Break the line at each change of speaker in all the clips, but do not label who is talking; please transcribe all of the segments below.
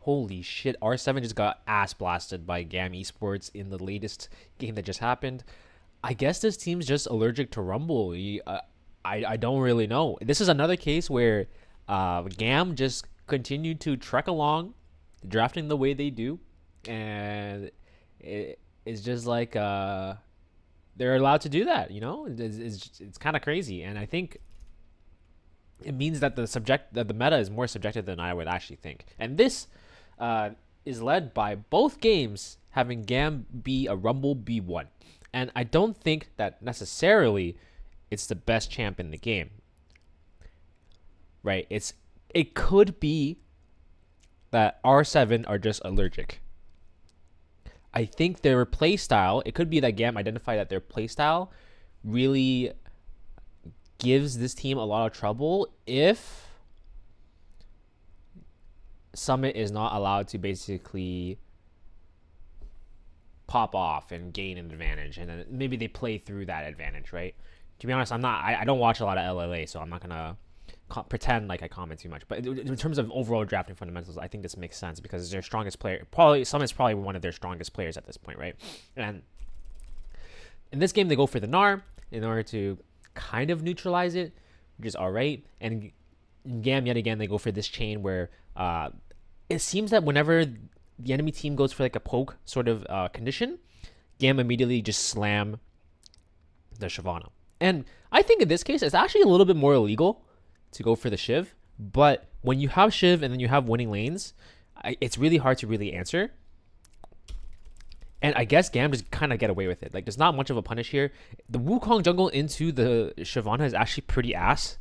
Holy shit, R7 just got ass blasted by GAM Esports in the latest game that just happened. I guess this team's just allergic to Rumble. I don't really know. This is another case where GAM just continued to trek along, drafting the way they do, and it's just like they're allowed to do that. It's kind of crazy, and I think it means that the meta is more subjective than I would actually think. And this is led by both games having GAM be a Rumble B1. And I don't think that necessarily it's the best champ in the game. Right? It could be that R7 are just allergic. I think their playstyle, it could be that GAM identified that their playstyle really gives this team a lot of trouble if Summit is not allowed to basically pop off and gain an advantage, and then maybe they play through that advantage, right? To be honest, I don't watch a lot of LLA, so I'm not gonna pretend like I comment too much. But in terms of overall drafting fundamentals, I think this makes sense because their strongest player, probably Summit's probably one of their strongest players at this point, right? And in this game, they go for the Gnar in order to kind of neutralize it, which is all right. And in GAM, yet again, they go for this chain where it seems that whenever the enemy team goes for like a poke sort of condition, GAM immediately just slam the Shyvana. And I think in this case, it's actually a little bit more illegal to go for the Shiv. But when you have Shiv and then you have winning lanes, it's really hard to really answer. And I guess GAM just kind of get away with it. Like, there's not much of a punish here. The Wukong jungle into the Shyvana is actually pretty ass.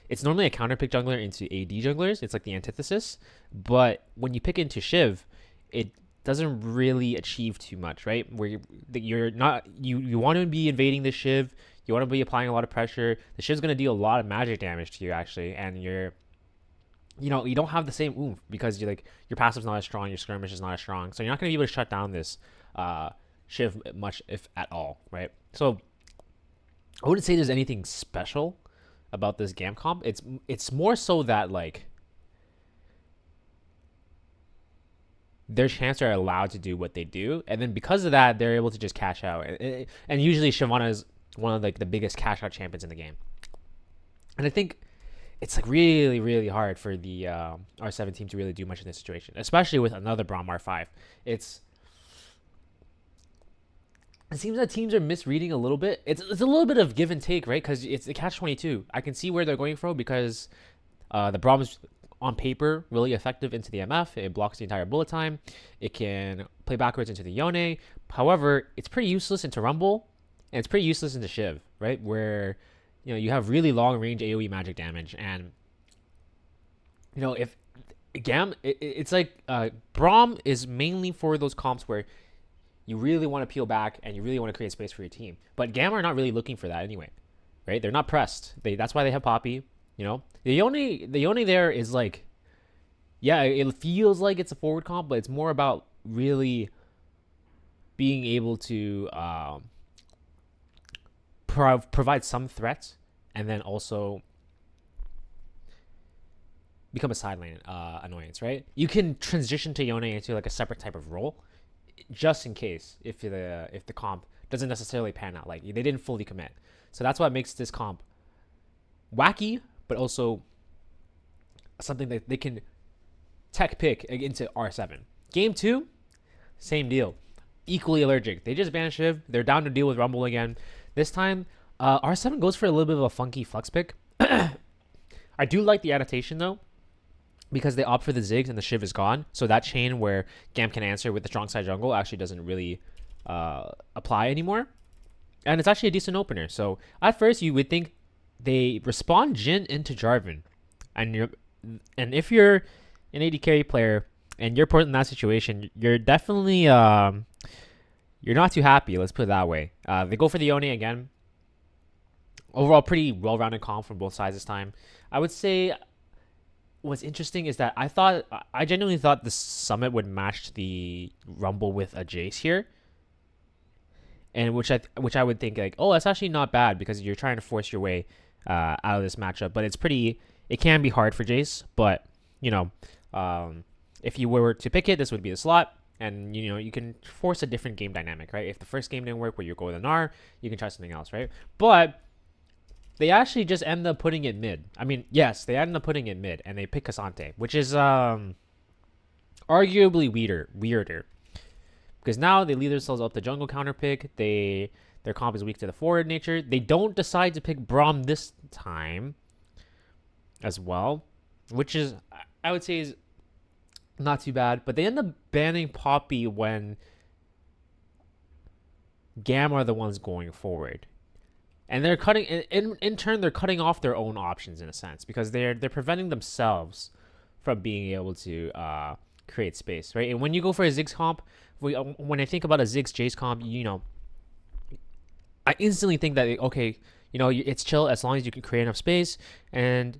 It's normally a counter pick jungler into AD junglers. It's like the antithesis. But when you pick into Shiv, it doesn't really achieve too much, right? Where you're not, you want to be invading the Shiv. You want to be applying a lot of pressure. The Shiv's going to deal a lot of magic damage to you, actually. And you don't have the same oomph because your passive's not as strong, your skirmish is not as strong. So you're not going to be able to shut down this Shiv much, if at all, right? So I wouldn't say there's anything special about this GAM comp. It's more so that their champs are allowed to do what they do, and then because of that, they're able to just cash out. And usually Shyvana is one of the biggest cash out champions in the game. And I think it's really, really hard for the R7 team to really do much in this situation, especially with another Braum R5. It seems that teams are misreading a little bit. It's a little bit of give and take, right? Because it's the catch-22. I can see where they're going from because the Braum is on paper really effective into the MF. It blocks the entire bullet time. It can play backwards into the Yone. However, it's pretty useless into Rumble, and it's pretty useless into Shiv, right? Where you have really long range AoE magic damage, and if GAM, it's like Braum is mainly for those comps where you really want to peel back and you really want to create space for your team. But GAM are not really looking for that anyway, right? They're not pressed. That's why they have Poppy. The only there is it feels like it's a forward comp, but it's more about really being able to provide some threats and then also become a side lane annoyance, right? You can transition to Yone into a separate type of role, just in case if the comp doesn't necessarily pan out. They didn't fully commit. So that's what makes this comp wacky, but also something that they can tech pick into R7. Game 2, same deal. Equally allergic. They just banned Shiv. They're down to deal with Rumble again. This time, R7 goes for a little bit of a funky flex pick. I do like the adaptation, though, because they opt for the Ziggs and the Shiv is gone. So that chain where GAM can answer with the strong side jungle actually doesn't really apply anymore. And it's actually a decent opener. So at first, you would think they respawn Jhin into Jarvan. And if you're an AD carry player and you're put in that situation, you're definitely you're not too happy. Let's put it that way. They go for the Yone again. Overall, pretty well-rounded comp from both sides this time. I would say what's interesting is that I genuinely thought the Summit would match the Rumble with a Jace here, and which I would think that's actually not bad because you're trying to force your way out of this matchup. But it can be hard for Jace. But If you were to pick it, this would be the slot. And you can force a different game dynamic, right? If the first game didn't work where you go with an R, you can try something else, right? But they actually just end up putting it mid. I mean, yes, they ended up putting it mid, and they pick Kasante, which is arguably weirder, because now they leave themselves up the jungle counter pick. Their comp is weak to the forward nature. They don't decide to pick Braum this time as well, which is, I would say, is not too bad. But they end up banning Poppy when Gamma are the ones going forward, and they're cutting in turn. They're cutting off their own options in a sense, because they're preventing themselves from being able to create space, right? And when you go for a Ziggs comp, when I think about a Ziggs Jace comp, I instantly think that, okay, it's chill as long as you can create enough space, and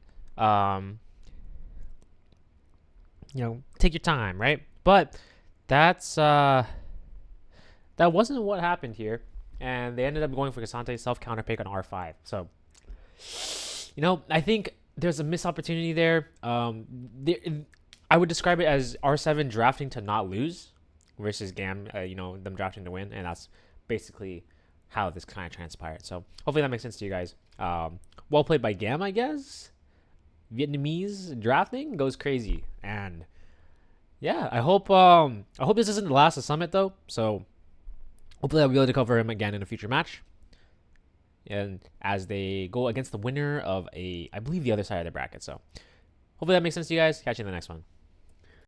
take your time, right? But that's that wasn't what happened here, and they ended up going for Kasante self counter pick on R5. So I think there's a missed opportunity there. I would describe it as R7 drafting to not lose versus Gam, them drafting to win, and that's basically how this kind of transpired. So hopefully that makes sense to you guys. Well played by Gam, I guess. Vietnamese drafting goes crazy, and yeah, I hope this isn't the last of Summit though. So hopefully I'll be able to cover him again in a future match, and as they go against the winner of I believe the other side of the bracket. So hopefully that makes sense to you guys. Catch you in the next one.